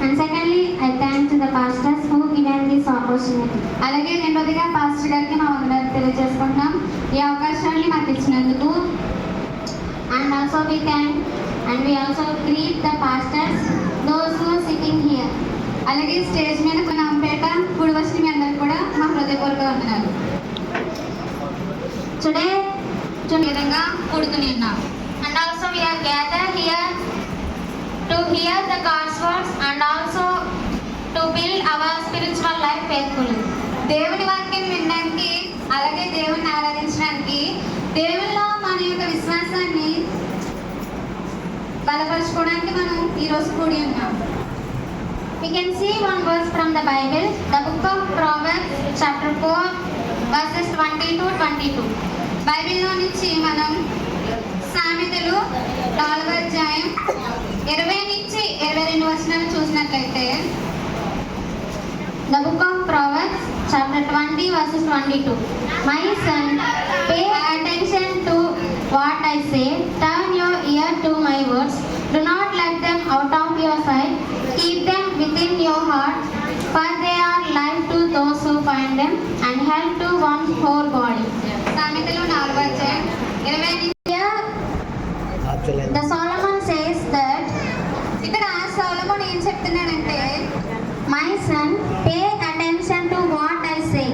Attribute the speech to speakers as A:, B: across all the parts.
A: And secondly, I thank to the pastors who given this opportunity.
B: అలాగే రెండోదిగా pastor గారికి మా వందనాలు తెలియజేసుకుంటున్నాం ఈ అవకాశాన్ని మాకు ఇచ్చినందుకు.
A: And also we thank and we also greet the pastors, those who are sitting here.
B: అలాగే స్టేజ్ మీద కొనంపేట కూడి వచ్చిన మీ అందరికి కూడా మా హృదయపూర్వక వందనాలు.
A: Today
B: ఈ విధంగా కూడుకుని ఉన్నాం.
A: and also we are gathered here to hear the God's words and also to build our spiritual life faithfully.
B: దేవుని వాక్యం వినడానికి అలాగే దేవుని ఆరాధించడానికి దేవునిలో మన యొక్క విశ్వాసాన్ని బలపరచుకోవడానికి మనం ఈరోజు కూడి ఉన్నాం.
A: We can see one verse from the Bible, the book of Proverbs chapter 4 verses 20 to 22.
B: బైబిల్లో నుంచి మనం సామెతలు 4వ అధ్యాయం 20 నుంచి 22 వచనాలు చూసినట్లయితే
A: The book of Proverbs chapter 20 verses 22. My son, pay attention to what I say, turn your ear to my words, do not let them out of your sight, keep them within your heart, for they are life to those who find them and health to one's whole body.
B: సామెతలు 4వ అధ్యాయం 20 నుంచి
A: Here the Solomon says that,
B: ఇక్కడ సొలొమోను ఏం చెప్తున్నాడంటే,
A: my son, pay attention to what I say.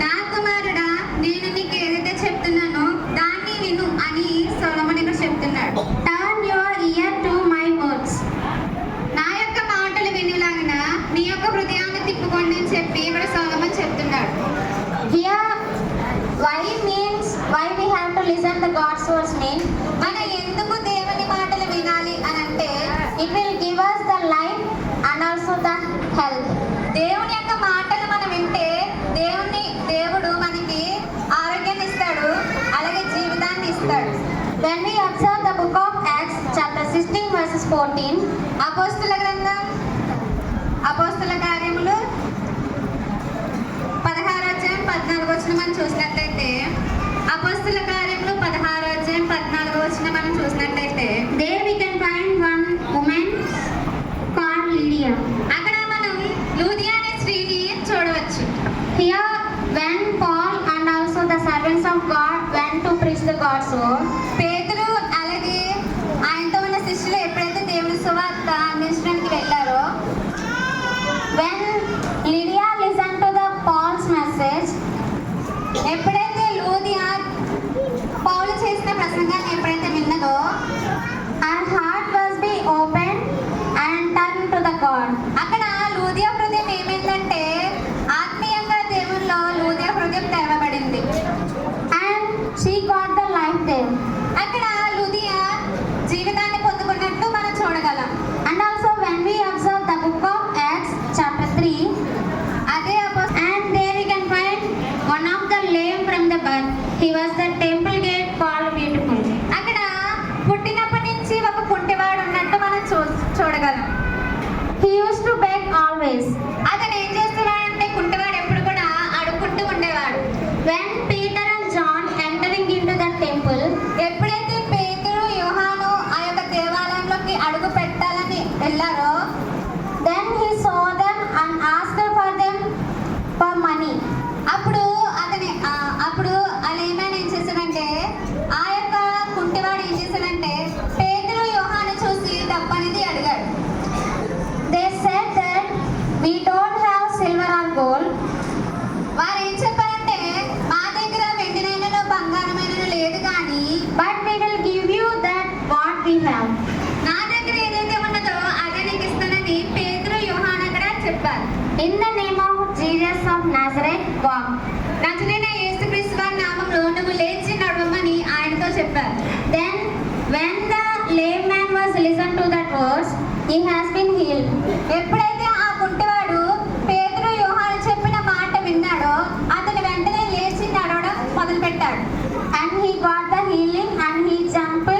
B: నా కుమారుడా నేను నీకు ఏదైతే చెప్తున్నానో దాన్ని విను అని సొలొమోను ఇక్కడ చెప్తున్నాడు.
A: Turn your ear to my words.
B: నా యొక్క మాటలు వినేలాగిన నీ యొక్క హృదయాన్ని తిప్పుకోండి అని చెప్పి ఇక్కడ సొలొమోను చెప్తున్నాడు.
A: Here, why we have to listen to God's words means,
B: మన ఎందుకు దేవుని మాటలు వినాలి అని అంటే
A: it will give us the life and also the health.
B: దేవుని యొక్క మాటలు మనం వింటే దేవుడు మనకి ఆరోగ్యాన్ని ఇస్తాడు, అలాగే జీవితాన్ని ఇస్తాడు.
A: When we observe the book of Acts chapter 16 verses 14,
B: అపోస్తుల గ్రంథం అపోస్తుల కార్యములు 16వ అధ్యాయం 14వ వచనం మనం చూసినట్లయితే అపోస్తుల కార్యములు 16వ అధ్యాయం 14వ వచనం మనం చూసినట్లయితే
A: there we can find one woman called Lydia.
B: అక్కడ మనం లూదియా అనే స్త్రీని చూడవచ్చు.
A: Here, when Paul and also the servants of God went to preach the God's word,
B: పేతురు అలాగే ఆయనతో ఉన్న శిష్యులు ఎప్పుడైతే దేవుని సువార్త అందించడానికి వెళ్ళారో,
A: when Lydia listened to the Paul's message,
B: ఎప్పుడైతే లూదియా పౌలు చేసిన ప్రసంగాన్ని ఎప్పుడైతే విన్నదో,
A: her heart was be opened and turned to the God.
B: అక్కడ లూదియా హృదయం ఏమైందంటే ఆత్మీయంగా దేవుల్లో లూదియా హృదయం తెరవబడింది.
A: And she got the life there.
B: అక్కడ లూదియా జీవితాన్ని పొందుకున్నట్టు మనం చూడగలం.
A: And also when we observe the book of Acts chapter 3,
B: అదే
A: and there we can find one of the lame from the birth. He was the temple gate called beautiful.
B: అక్కడ పుట్టినప్పటి నుంచి ఒక కుంటివాడు ఉన్నట్టు మనం చూడగలం.
A: He used to beg always.
B: అతను ఏం చేస్తున్నాడంటే కుంటివాడు ఎప్పుడు కూడా అడుక్కుంటూ ఉండేవాడు.
A: When Peter and John entering into the temple,
B: ఎప్పుడైతే పేతురు యోహాను ఆ యొక్క దేవాలయంలోకి అడుగు పెట్టాలని వెళ్ళారో,
A: then he saw them and asked for them for money.
B: అప్పుడు అలేమైనా ఏం చేశాడంటే ఆ యొక్క కుంటివాడు ఏం చేశాడంటే పేతురు యోహాను చూసి డబ్బు అనేది అడిగాడు.
A: They said that we don't have silver or gold,
B: వారు ఏం చెప్పారంటే మా దగ్గర వెండినైనను బంగారమైనను లేదు కానీ
A: but we will give you that what we have.
B: నా దగ్గర ఏదైతే ఉన్నదో అదే నీకు ఇస్తానని పేతురు యోహాను అక్కడ చెప్పారు.
A: In the name of Jesus of Nazareth, walk.
B: నజరేయుడైన యేసుక్రీస్తు వారి నామములో నువ్వు లేచి నడవమని ఆయనతో చెప్పారు.
A: Then when the lame man was listened to that words, he has been healed.
B: ఎప్పుడైతే ఆ కుంటివాడు పేతురు యోహాను చెప్పిన మాట విన్నాడో అతను వెంటనే లేచి నడవడం మొదలుపెట్టాడు.
A: And he got the healing and he jumped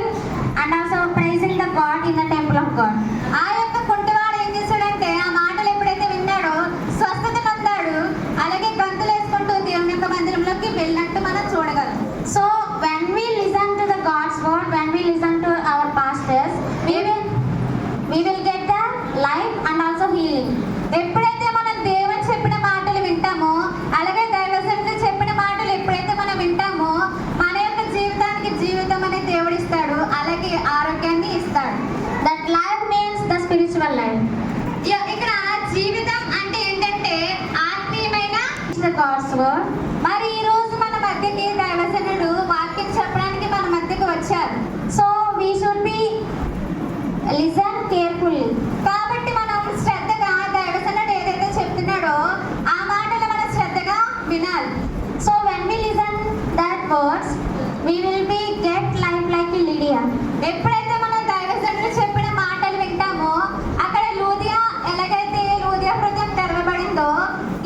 A: and also praising the God in the temple of God.
B: ఆ యొక్క కుంటివాడు ఏం చేశాడంటే ఆ మాటలు ఎప్పుడైతే విన్నాడో స్వస్థత పొందాడు, అలాగే గంతులు వేసుకుంటూ దేవుని యొక్క మందిరంలోకి వెళ్ళినట్టు మనం చూడగలం.
A: So when we listen to the God's word, when we listen to our pastors, we will get the life and also lifestyle.
B: ఇక్కడ జీవితం అంటే ఏంటంటే ఆత్మీయమైన
A: The God's word.
B: మరి ఈ రోజు మన మధ్యకి దైవజనుడు వాక్యం చెప్పడానికి మన మధ్యకి వచ్చారు.
A: So we should be listen carefully.
B: కాబట్టి మనం శ్రద్ధగా దైవజనుడు ఏదైతే చెప్తున్నాడో ఆ మాటలు మనం శ్రద్ధగా వినాలి.
A: So when we listen that words, we will be get life like Lydia.
B: ఎప్పుడైతే మనం దైవజనుడు చెప్పిన మాటలు వింటామో అక్కడ లూదియా ఎలాగైతే లూదియా హృదయం తెరవబడిందో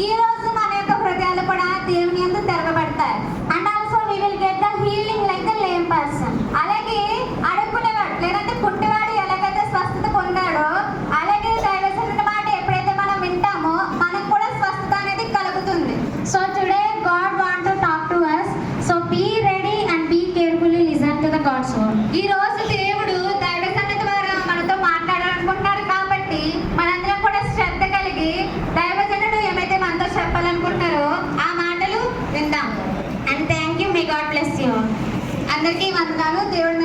B: ఈ రోజు మన యొక్క హృదయాలు కూడా దేవుని యందు తెరవబడతాయి.
A: And also we will get the healing like the lame person.
B: అలాగే అడుక్కునేవాడు లేదంటే కుంటివాడు ఎలాగైతే స్వస్థత పొందాడో అలాగే దైవజనుడి మాట ఎప్పుడైతే మనం వింటామో మనకు కూడా స్వస్థత అనేది కలుగుతుంది.
A: So today God want to talk to us. So be ready and be carefully listen to the God's word.
B: ఈ రోజు దేవుడు దైవజనుడి ద్వారా మనతో మాట్లాడాలనుకుంటున్నారు కాబట్టి మనందరం కూడా శ్రద్ధ కలిగి దైవజనుడు ఏమైతే మనతో చెప్పాలనుకుంటున్నారో ఆ మాటలు విందాం.
A: And thank you. May God bless you all.
B: అందరికీ వందనాలు. దేవుడు